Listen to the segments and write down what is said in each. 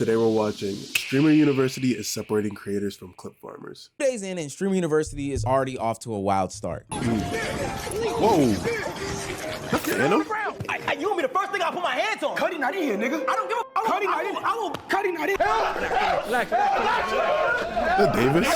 Today we're watching Streamer University is separating creators from clip farmers. 2 days in and Streamer University is already off to a wild start. Whoa. Phantom? You want me the first thing I put my hands on? Cuddy not in here, nigga. I don't give a Cuddy not in. I will Cuddy not in. Davis?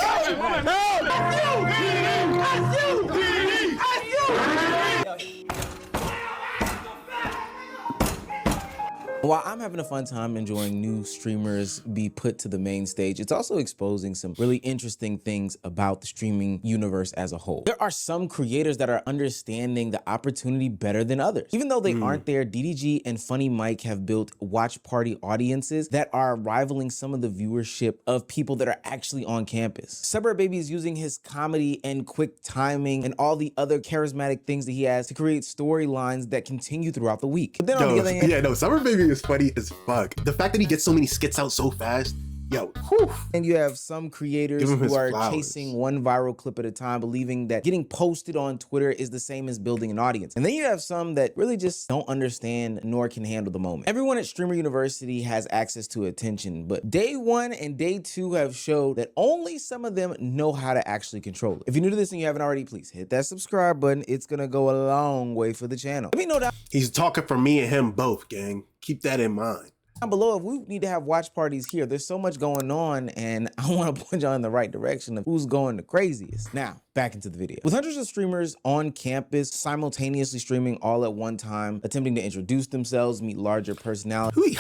While I'm having a fun time enjoying new streamers be put to the main stage, it's also exposing some really interesting things about the streaming universe as a whole. There are some creators that are understanding the opportunity better than others. Even though they aren't there, DDG and Funny Mike have built watch party audiences that are rivaling some of the viewership of people that are actually on campus. Suburb Baby is using his comedy and quick timing and all the other charismatic things that he has to create storylines that continue throughout the week. But then on the other hand, Suburb Baby is funny as fuck. The fact that he gets so many skits out so fast, yo, whew. And you have some creators who are chasing one viral clip at a time, believing that getting posted on Twitter is the same as building an audience. And then you have some that really just don't understand nor can handle the moment. Everyone at Streamer University has access to attention, but day 1 and day 2 have showed that only some of them know how to actually control it. If you're new to this and you haven't already, please hit that subscribe button. It's gonna go a long way for the channel. Let me know down. He's talking for me and him both, gang. Keep that in mind. Down below if we need to have watch parties here. There's so much going on and I want to point y'all in the right direction of who's going the craziest. Now, back into the video. With hundreds of streamers on campus simultaneously streaming all at one time, attempting to introduce themselves, meet larger personalities.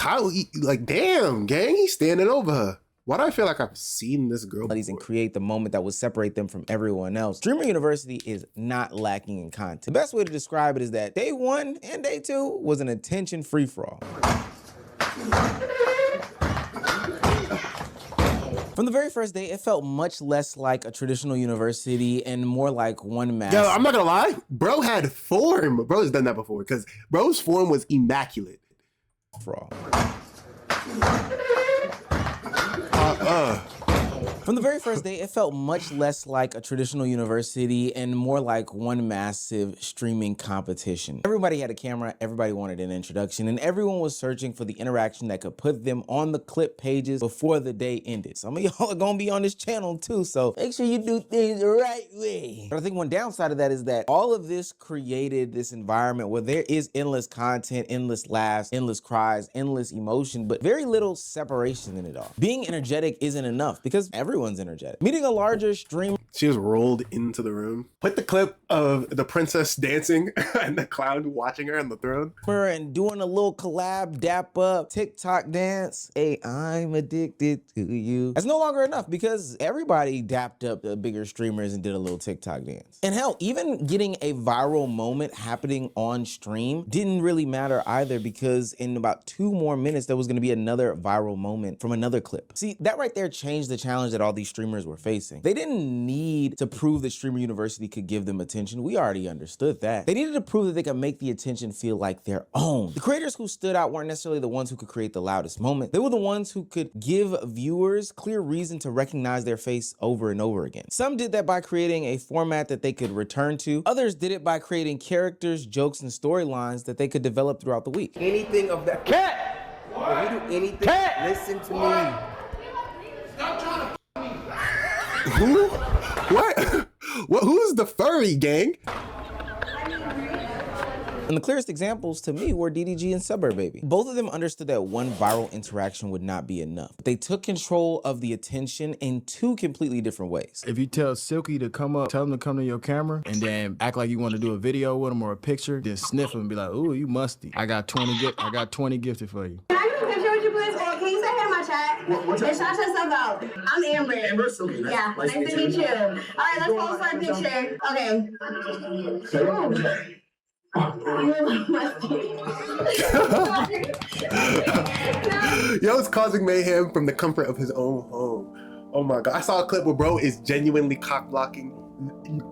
Like, damn, gang, he's standing over her. Why do I feel like I've seen this girl before? And create the moment that would separate them from everyone else. Streamer University is not lacking in content. The best way to describe it is that day 1 and day 2 was an attention free-for-all. From the very first day, it felt much less like a traditional university and more like one mass. Yo, I'm not gonna lie, bro had form. Bro has done that before because bro's form was immaculate. For all. From the very first day, it felt much less like a traditional university and more like one massive streaming competition. Everybody had a camera, everybody wanted an introduction, and everyone was searching for the interaction that could put them on the clip pages before the day ended. Some of y'all are gonna be on this channel too, so make sure you do things the right way. But I think one downside of that is that all of this created this environment where there is endless content, endless laughs, endless cries, endless emotion, but very little separation in it all. Being energetic isn't enough because everyone's energetic. Meeting a larger streamer. She just rolled into the room. Put the clip of the princess dancing and the clown watching her on the throne. And doing a little collab, dap up, TikTok dance. Hey, I'm addicted to you. That's no longer enough because everybody dapped up the bigger streamers and did a little TikTok dance. And hell, even getting a viral moment happening on stream didn't really matter either because in about 2 more minutes, there was gonna be another viral moment from another clip. See, that right there changed the challenge that all these streamers were facing. They didn't need to prove that Streamer University could give them attention. We already understood that. They needed to prove that they could make the attention feel like their own. The creators who stood out weren't necessarily the ones who could create the loudest moment. They were the ones who could give viewers clear reason to recognize their face over and over again. Some did that by creating a format that they could return to. Others did it by creating characters, jokes, and storylines that they could develop throughout the week. Anything of that. Cat! If you do anything, listen to me. Stop trying to Who? What? Who's the furry, gang? And the clearest examples to me were DDG and Suburb Baby. Both of them understood that one viral interaction would not be enough. They took control of the attention in 2 completely different ways. If you tell Silky to come up, tell him to come to your camera, and then act like you want to do a video with him or a picture, then sniff him and be like, ooh, you musty. I got 20 gifted for you. Can I get a picture with you, please? Or can you say hey in my chat? What's And shout yourself out. I'm Amber. Amber, Silky. Yeah, nice to meet you. All right, let's pose for a picture. Okay. Yo, it's causing mayhem from the comfort of his own home. Oh my god, I saw a clip where bro is genuinely cock blocking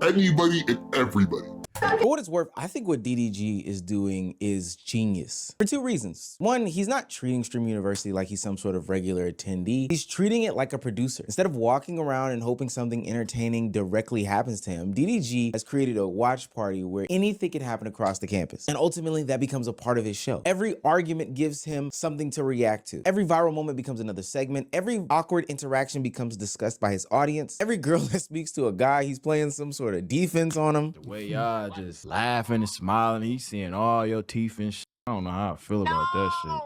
anybody and everybody. For what it's worth, I think what DDG is doing is genius. For two reasons. One, he's not treating Stream University like he's some sort of regular attendee. He's treating it like a producer. Instead of walking around and hoping something entertaining directly happens to him, DDG has created a watch party where anything can happen across the campus. And ultimately, that becomes a part of his show. Every argument gives him something to react to. Every viral moment becomes another segment. Every awkward interaction becomes discussed by his audience. Every girl that speaks to a guy, he's playing some sort of defense on him. The way y'all just laughing and smiling, he's seeing all your teeth and shit. I don't know how I feel about that shit.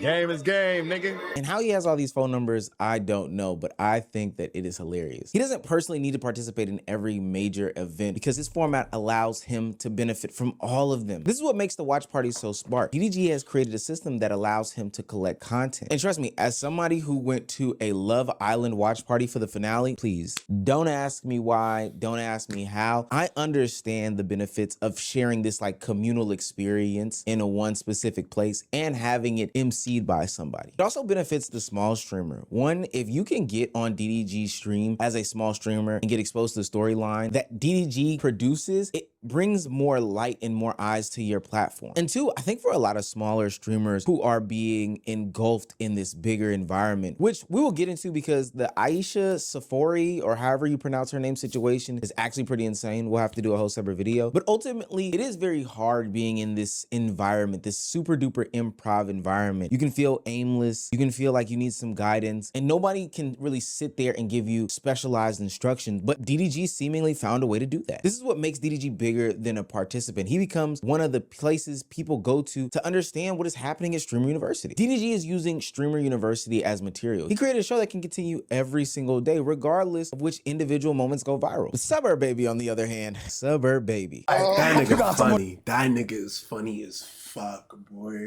Game is game, nigga. And how he has all these phone numbers, I don't know, but I think that it is hilarious. He doesn't personally need to participate in every major event because his format allows him to benefit from all of them. This is what makes the watch party so smart. DDG has created a system that allows him to collect content. And trust me, as somebody who went to a Love Island watch party for the finale, please don't ask me why, don't ask me how. I understand the benefits of sharing this like communal experience in a one specific place and having it emceed by somebody. It also benefits the small streamer. One, if you can get on DDG's stream as a small streamer and get exposed to the storyline that DDG produces, it brings more light and more eyes to your platform. And two, I think for a lot of smaller streamers who are being engulfed in this bigger environment, which we will get into because the Aisha Safori, or however you pronounce her name, situation is actually pretty insane. We'll have to do a whole separate video. But ultimately, it is very hard being in this environment, this super duper improv environment. You can feel aimless. You can feel like you need some guidance, and nobody can really sit there and give you specialized instructions. But DDG seemingly found a way to do that. This is what makes DDG bigger than a participant. He becomes one of the places people go to understand what is happening at Streamer University. DDG is using Streamer University as material. He created a show that can continue every single day, regardless of which individual moments go viral. But Suburb Baby, on the other hand, Suburb Baby. That nigga funny. That nigga is funny as fuck, boy.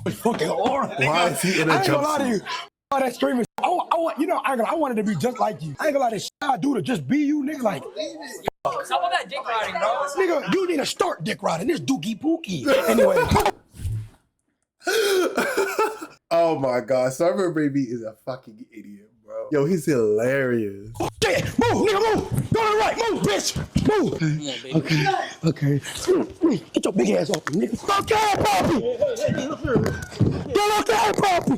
Fucking aura. Why is he in a I ain't gonna lie to jumpsuit? you. All that streaming. I want, you know, I wanted to be just like you. I ain't gonna lie, this I do to just be you, nigga. Like, Some of that dick riding, bro. nigga, you need to start dick riding. This dookie pookie. Anyway. Oh my god, Server Baby is a fucking idiot, bro. Yo, he's hilarious. Shit, move, nigga, move. Go to the right, move, bitch. Move. Okay. Get your big ass off me, nigga. Okay, Poppy. Get okay, Poppy.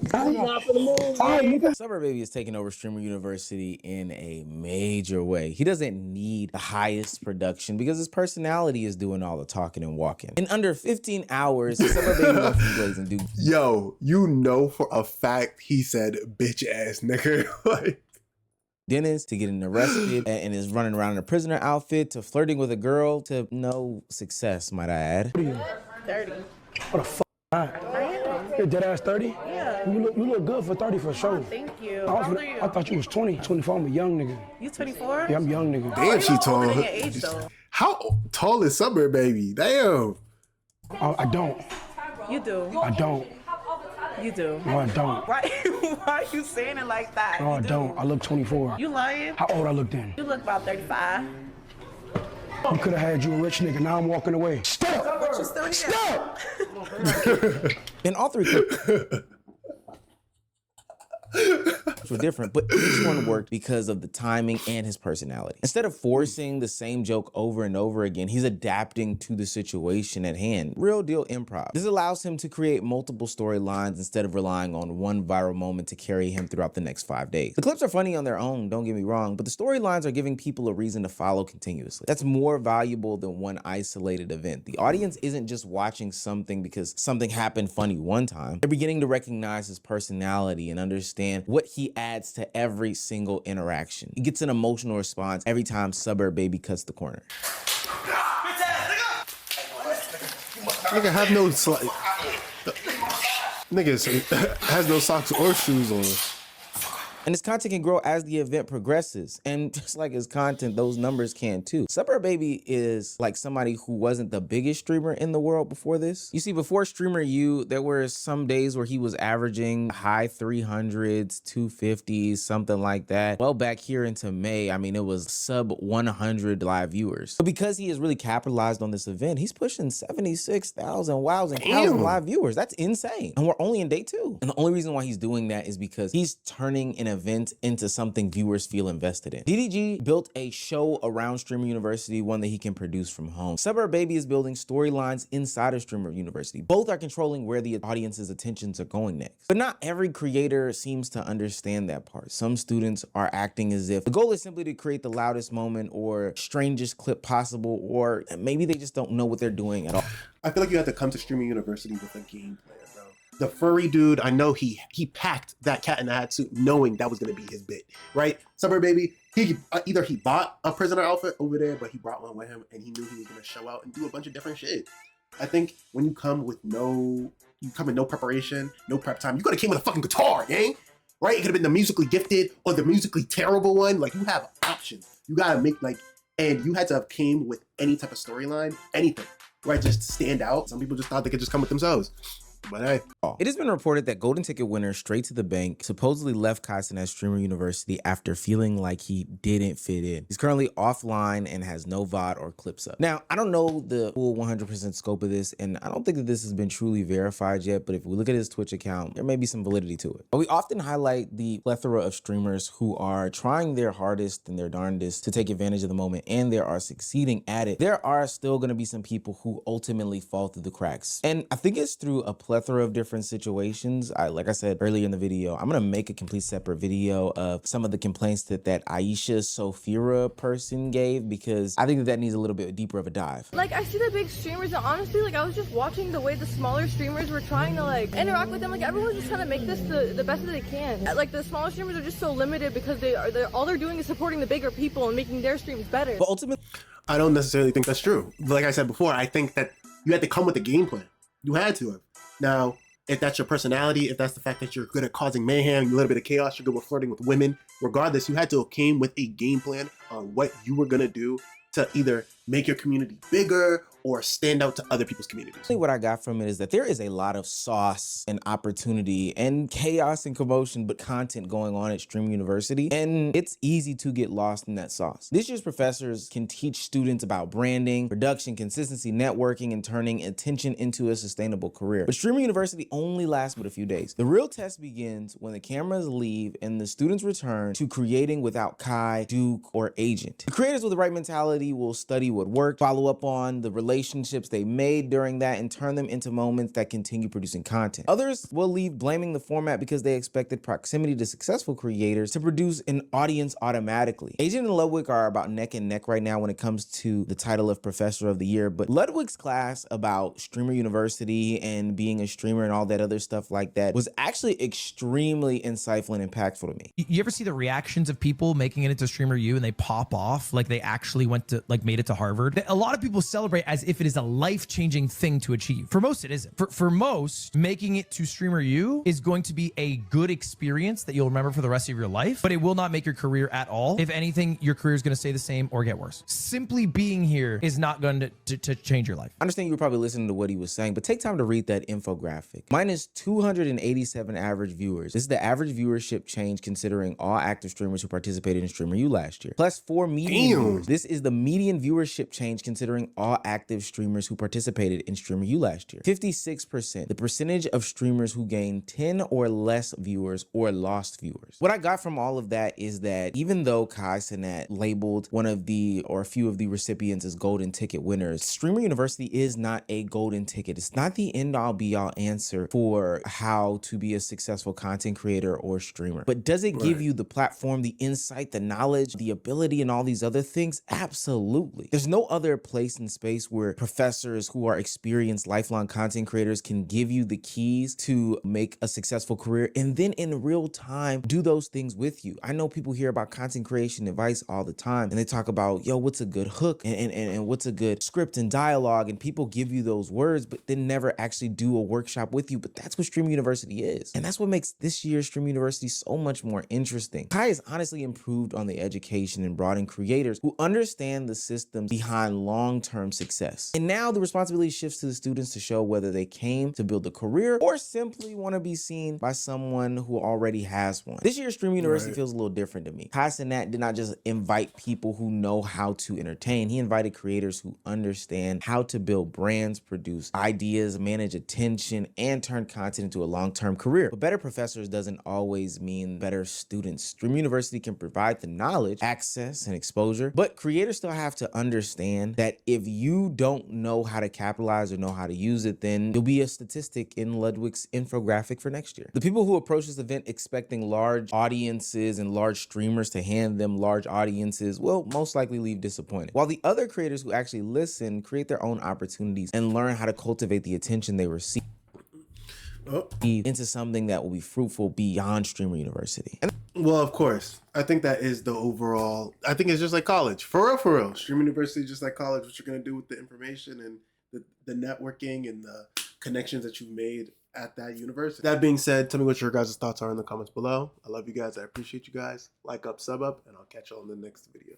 All right, nigga. Suburb Baby is taking over Streamer University in a major way. He doesn't need the highest production because his personality is doing all the talking and walking. In under 15 hours, Suburb Baby went from Blazing Dude. Yo, you know for a fact he said bitch ass nigga. Like, Dennis to getting arrested and is running around in a prisoner outfit to flirting with a girl to no success, might I add. 30. What the fuck? You're dead ass 30? Yeah. You look good for 30 for sure. Thank you. I How old are you? thought you was 20. 24, I'm a young nigga. You 24? Yeah, I'm a young nigga. damn, she Older tall. than your age, though. How tall is Suburb Baby? Damn. I don't. You do. I don't. You do. No, I don't. Why are you saying it like that? No, I You do. don't. I look 24. You lying? How old I look then? You look about 35. We could have had you a rich nigga. Now I'm walking away. Stop! But you still here. Stop! In all three clips were different, but each one worked because of the timing and his personality. Instead of forcing the same joke over and over again, he's adapting to the situation at hand. Real deal improv. This allows him to create multiple storylines instead of relying on one viral moment to carry him throughout the next 5 days. The clips are funny on their own, don't get me wrong, but the storylines are giving people a reason to follow continuously. That's more valuable than one isolated event. The audience isn't just watching something because something happened funny one time. They're beginning to recognize his personality and understand what he adds to every single interaction. He gets an emotional response every time Suburb Baby cuts the corner. Nigga have no niggas has no socks or shoes on. And his content can grow as the event progresses. And just like his content, those numbers can too. Suburb Baby is like somebody who wasn't the biggest streamer in the world before this. You see, before Streamer U, there were some days where he was averaging high 300s, 250s, something like that. Well, back here into May, I mean, it was sub 100 live viewers. But because he has really capitalized on this event, he's pushing 76,000 wows and thousand live viewers. That's insane. And we're only in day 2. And the only reason why he's doing that is because he's turning an event into something viewers feel invested in. DDG built a show around Streamer University, one that he can produce from home. Suburb Baby is building storylines inside of Streamer University. Both are controlling where the audience's attentions are going next. But not every creator seems to understand that part. Some students are acting as if the goal is simply to create the loudest moment or strangest clip possible, or maybe they just don't know what they're doing at all. I feel like you had to come to Streaming University with a game plan, bro. The furry dude, I know he packed that cat in the hat suit knowing that was gonna be his bit, right? Suburb Baby, either he bought a prisoner outfit over there, but he brought one with him and he knew he was gonna show out and do a bunch of different shit. I think when you come with no preparation, no prep time, you could have came with a fucking guitar, gang, right? It could have been the musically gifted or the musically terrible one. Like, you have options. You gotta make and you had to have came with any type of storyline, anything, right? Just stand out. Some people just thought they could just come with themselves. But hey. It has been reported that Golden Ticket winner Straight to the Bank supposedly left Kaisen at Streamer University after feeling like he didn't fit in. He's currently offline and has no VOD or clips up. Now, I don't know the full 100% scope of this, and I don't think that this has been truly verified yet, but if we look at his Twitch account, there may be some validity to it. But we often highlight the plethora of streamers who are trying their hardest and their darndest to take advantage of the moment, and they are succeeding at it. There are still gonna be some people who ultimately fall through the cracks. And I think it's through a plethora of different situations. Like I said earlier in the video, I'm gonna make a complete separate video of some of the complaints that Aisha Sophira person gave, because I think that needs a little bit deeper of a dive. Like, I see the big streamers, and honestly, like, I was just watching the way the smaller streamers were trying to, like, interact with them. Like, everyone's just trying to make this the best that they can. Like, the smaller streamers are just so limited because all they're doing is supporting the bigger people and making their streams better. But ultimately, I don't necessarily think that's true. Like I said before, I think that you had to come with a game plan. You had to have. Now, if that's your personality, if that's the fact that you're good at causing mayhem, a little bit of chaos, you're good with flirting with women, regardless, you had to have came with a game plan on what you were gonna do to either make your community bigger or stand out to other people's communities. what I got from it is that there is a lot of sauce and opportunity and chaos and commotion, but content going on at Stream University, and it's easy to get lost in that sauce. This year's professors can teach students about branding, production, consistency, networking, and turning attention into a sustainable career. But Streamer University only lasts but a few days. The real test begins when the cameras leave and the students return to creating without Kai, Duke, or Agent. The creators with the right mentality will study what worked, follow up on the relationships they made during that, and turn them into moments that continue producing content. Others will leave blaming the format because they expected proximity to successful creators to produce an audience automatically. Agent and Ludwig are about neck and neck right now when it comes to the title of Professor of the Year, but Ludwig's class about Streamer University and being a streamer and all that other stuff like that was actually extremely insightful and impactful to me. You ever see the reactions of people making it into Streamer U and they pop off like they actually made it to Harvard? A lot of people celebrate as if it is a life-changing thing to achieve. For most, it isn't. For most, making it to Streamer U is going to be a good experience that you'll remember for the rest of your life, but it will not make your career at all. If anything, your career is going to stay the same or get worse. Simply being here is not going to change your life. I understand you were probably listening to what he was saying, but take time to read that infographic. Minus 287 average viewers. This is the average viewership change considering all active streamers who participated in Streamer U last year. Plus 4 median viewers. This is the median viewership change considering all active streamers who participated in Streamer U last year. 56%, the percentage of streamers who gained 10 or less viewers or lost viewers. What I got from all of that is that even though Kai Cenat labeled one of the or a few of the recipients as golden ticket winners, Streamer University is not a golden ticket. It's not the end all be all answer for how to be a successful content creator or streamer. But does it give you the platform, the insight, the knowledge, the ability, and all these other things? Absolutely. There's no other place and space where where professors who are experienced lifelong content creators can give you the keys to make a successful career and then in real time do those things with you. I know people hear about content creation advice all the time and they talk about, yo, what's a good hook and what's a good script and dialogue, and people give you those words but then never actually do a workshop with you. But that's what Stream University is, and that's what makes this year's Stream University so much more interesting. Kai has honestly improved on the education and brought in creators who understand the systems behind long-term success. And now the responsibility shifts to the students to show whether they came to build a career or simply want to be seen by someone who already has one. This year's Stream University feels a little different to me. Kai Cenat did not just invite people who know how to entertain. He invited creators who understand how to build brands, produce ideas, manage attention, and turn content into a long-term career. But better professors doesn't always mean better students. Stream University can provide the knowledge, access, and exposure, but creators still have to understand that if you don't know how to capitalize or know how to use it, then you'll be a statistic in Ludwig's infographic for next year. The people who approach this event expecting large audiences and large streamers to hand them large audiences will most likely leave disappointed, while the other creators who actually listen create their own opportunities and learn how to cultivate the attention they receive into something that will be fruitful beyond Streamer University. Well, of course. I think that is the overall. I think it's just like college. For real. Stream University is just like college. What you're going to do with the information and the networking and the connections that you've made at that university. That being said, tell me what your guys' thoughts are in the comments below. I love you guys. I appreciate you guys. Like up, sub up, and I'll catch you on the next video.